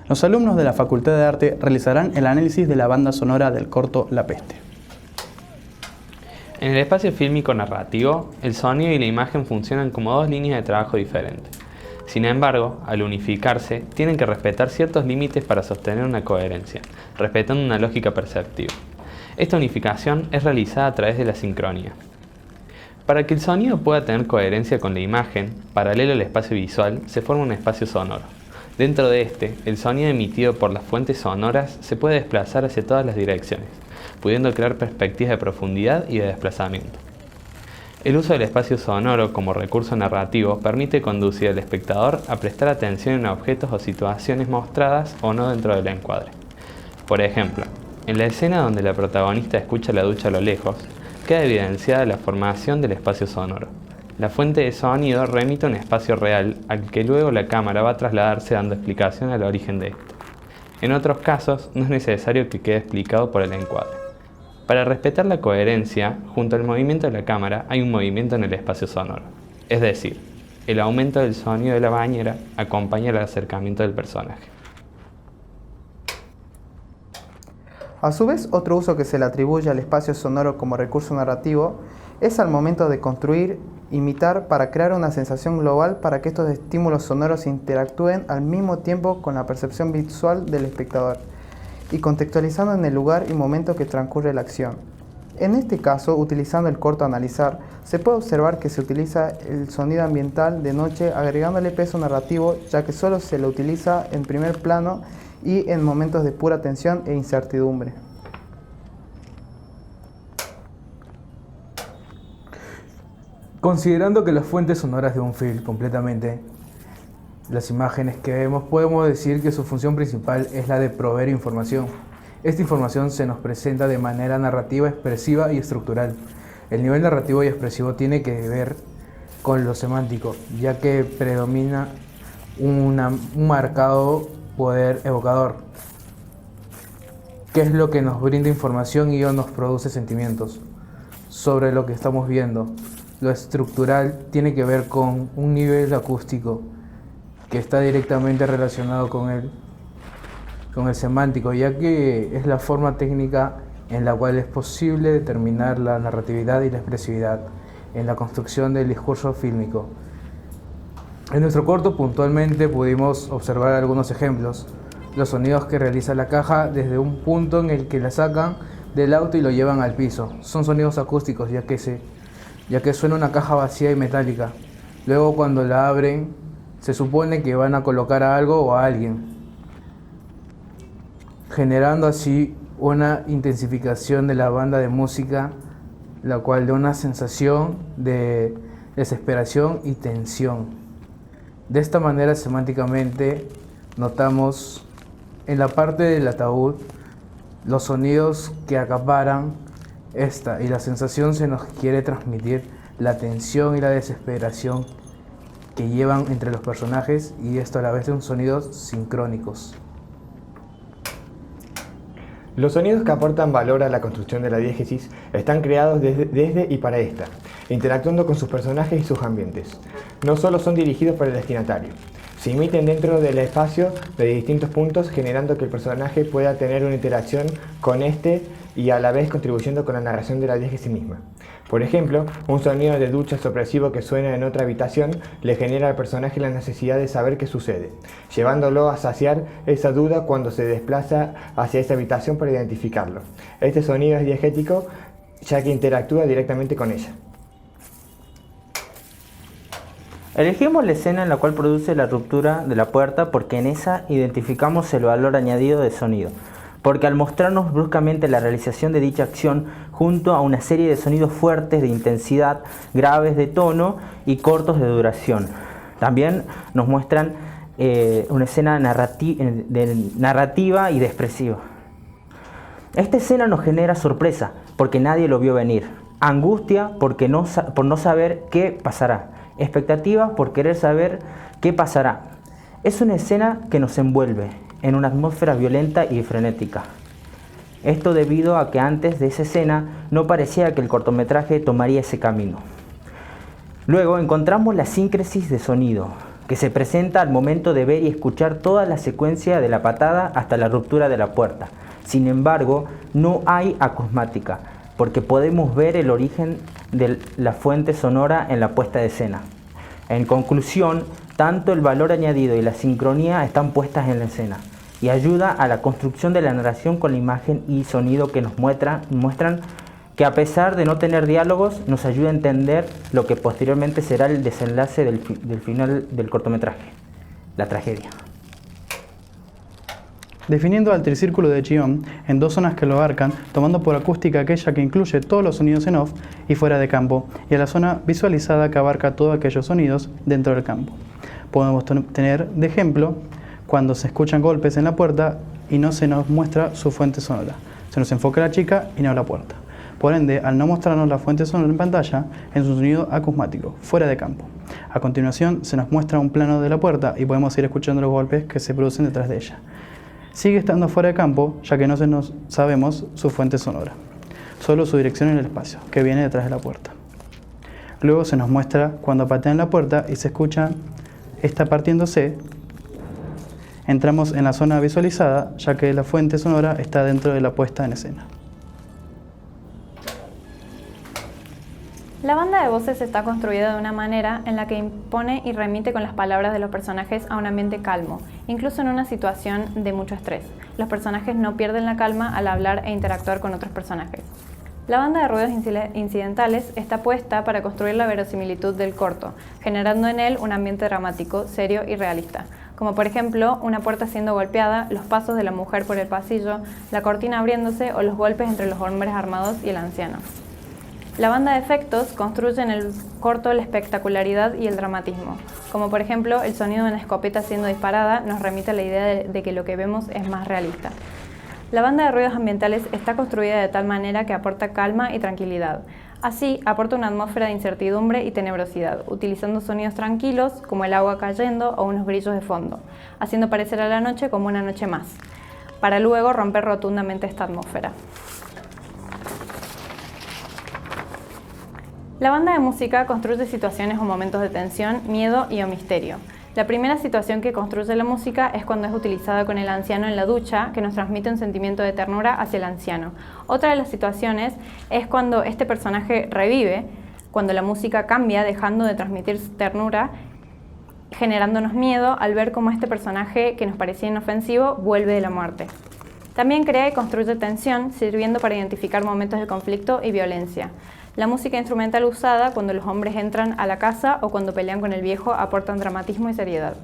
Los alumnos de la Facultad de Arte realizarán el análisis de la banda sonora del corto La Peste. En el espacio fílmico narrativo, el sonido y la imagen funcionan como dos líneas de trabajo diferentes. Sin embargo, al unificarse, tienen que respetar ciertos límites para sostener una coherencia, respetando una lógica perceptiva. Esta unificación es realizada a través de la sincronía. Para que el sonido pueda tener coherencia con la imagen, paralelo al espacio visual, se forma un espacio sonoro. Dentro de este, el sonido emitido por las fuentes sonoras se puede desplazar hacia todas las direcciones, pudiendo crear perspectivas de profundidad y de desplazamiento. El uso del espacio sonoro como recurso narrativo permite conducir al espectador a prestar atención en objetos o situaciones mostradas o no dentro del encuadre. Por ejemplo, en la escena donde la protagonista escucha la ducha a lo lejos, queda evidenciada la formación del espacio sonoro. La fuente de sonido remite a un espacio real al que luego la cámara va a trasladarse dando explicación al origen de esto. En otros casos, no es necesario que quede explicado por el encuadre. Para respetar la coherencia, junto al movimiento de la cámara hay un movimiento en el espacio sonoro. Es decir, el aumento del sonido de la bañera acompaña el acercamiento del personaje. A su vez, otro uso que se le atribuye al espacio sonoro como recurso narrativo es al momento de construir, imitar para crear una sensación global para que estos estímulos sonoros interactúen al mismo tiempo con la percepción visual del espectador y contextualizando en el lugar y momento que transcurre la acción. En este caso, utilizando el corto analizar, se puede observar que se utiliza el sonido ambiental de noche agregándole peso narrativo, ya que solo se lo utiliza en primer plano y en momentos de pura tensión e incertidumbre. Considerando que las fuentes sonoras de un film completamente, las imágenes que vemos, podemos decir que su función principal es la de proveer información. Esta información se nos presenta de manera narrativa, expresiva y estructural. El nivel narrativo y expresivo tiene que ver con lo semántico, ya que predomina un marcado poder evocador, que es lo que nos brinda información y nos produce sentimientos sobre lo que estamos viendo. Lo estructural tiene que ver con un nivel acústico que está directamente relacionado con el semántico, ya que es la forma técnica en la cual es posible determinar la narratividad y la expresividad en la construcción del discurso fílmico. En nuestro corto puntualmente pudimos observar algunos ejemplos. Los sonidos que realiza la caja desde un punto en el que la sacan del auto y lo llevan al piso. Son sonidos acústicos, ya que suena una caja vacía y metálica. Luego cuando la abren, se supone que van a colocar a algo o a alguien, generando así una intensificación de la banda de música, la cual da una sensación de desesperación y tensión. De esta manera, semánticamente, notamos en la parte del ataúd los sonidos que acaparan esta y la sensación se nos quiere transmitir la tensión y la desesperación que llevan entre los personajes, y esto a la vez son sonidos sincrónicos. Los sonidos que aportan valor a la construcción de la diégesis están creados desde y para esta, interactuando con sus personajes y sus ambientes. No solo son dirigidos por el destinatario, se emiten dentro del espacio de distintos puntos, generando que el personaje pueda tener una interacción con este y a la vez contribuyendo con la narración de la diégesis misma. Por ejemplo, un sonido de ducha sorpresivo que suena en otra habitación le genera al personaje la necesidad de saber qué sucede, llevándolo a saciar esa duda cuando se desplaza hacia esa habitación para identificarlo. Este sonido es diegético ya que interactúa directamente con ella. Elegimos la escena en la cual produce la ruptura de la puerta porque en esa identificamos el valor añadido de sonido, porque al mostrarnos bruscamente la realización de dicha acción junto a una serie de sonidos fuertes de intensidad, graves de tono y cortos de duración. También nos muestran una escena narrativa y de expresiva. Esta escena nos genera sorpresa porque nadie lo vio venir, angustia por no saber qué pasará, expectativa por querer saber qué pasará. Es una escena que nos envuelve en una atmósfera violenta y frenética. Esto debido a que antes de esa escena no parecía que el cortometraje tomaría ese camino. Luego encontramos la síncresis de sonido, que se presenta al momento de ver y escuchar toda la secuencia de la patada hasta la ruptura de la puerta. Sin embargo, no hay acusmática, porque podemos ver el origen de la fuente sonora en la puesta de escena. En conclusión, tanto el valor añadido y la sincronía están puestas en la escena y ayuda a la construcción de la narración con la imagen y sonido que nos muestran que a pesar de no tener diálogos, nos ayuda a entender lo que posteriormente será el desenlace del final del cortometraje, la tragedia. Definiendo al tricírculo de Chion en dos zonas que lo abarcan, tomando por acústica aquella que incluye todos los sonidos en off y fuera de campo, y a la zona visualizada que abarca todos aquellos sonidos dentro del campo. Podemos tener de ejemplo cuando se escuchan golpes en la puerta y no se nos muestra su fuente sonora. Se nos enfoca la chica y no la puerta. Por ende, al no mostrarnos la fuente sonora en pantalla, es un sonido acusmático, fuera de campo. A continuación, se nos muestra un plano de la puerta y podemos ir escuchando los golpes que se producen detrás de ella. Sigue estando fuera de campo, ya que no sabemos su fuente sonora, solo su dirección en el espacio, que viene detrás de la puerta. Luego se nos muestra cuando patean la puerta y se escucha esta partiéndose. Entramos en la zona visualizada, ya que la fuente sonora está dentro de la puesta en escena. La banda de voces está construida de una manera en la que impone y remite con las palabras de los personajes a un ambiente calmo, incluso en una situación de mucho estrés. Los personajes no pierden la calma al hablar e interactuar con otros personajes. La banda de ruidos incidentales está puesta para construir la verosimilitud del corto, generando en él un ambiente dramático, serio y realista, como por ejemplo una puerta siendo golpeada, los pasos de la mujer por el pasillo, la cortina abriéndose o los golpes entre los hombres armados y el anciano. La banda de efectos construye en el corto la espectacularidad y el dramatismo, como por ejemplo el sonido de una escopeta siendo disparada nos remite a la idea de que lo que vemos es más realista. La banda de ruidos ambientales está construida de tal manera que aporta calma y tranquilidad. Así, aporta una atmósfera de incertidumbre y tenebrosidad, utilizando sonidos tranquilos como el agua cayendo o unos grillos de fondo, haciendo parecer a la noche como una noche más, para luego romper rotundamente esta atmósfera. La banda de música construye situaciones o momentos de tensión, miedo y o misterio. La primera situación que construye la música es cuando es utilizada con el anciano en la ducha, que nos transmite un sentimiento de ternura hacia el anciano. Otra de las situaciones es cuando este personaje revive, cuando la música cambia dejando de transmitir ternura, generándonos miedo al ver cómo este personaje que nos parecía inofensivo vuelve de la muerte. También crea y construye tensión, sirviendo para identificar momentos de conflicto y violencia. La música instrumental usada cuando los hombres entran a la casa o cuando pelean con el viejo aportan dramatismo y seriedad.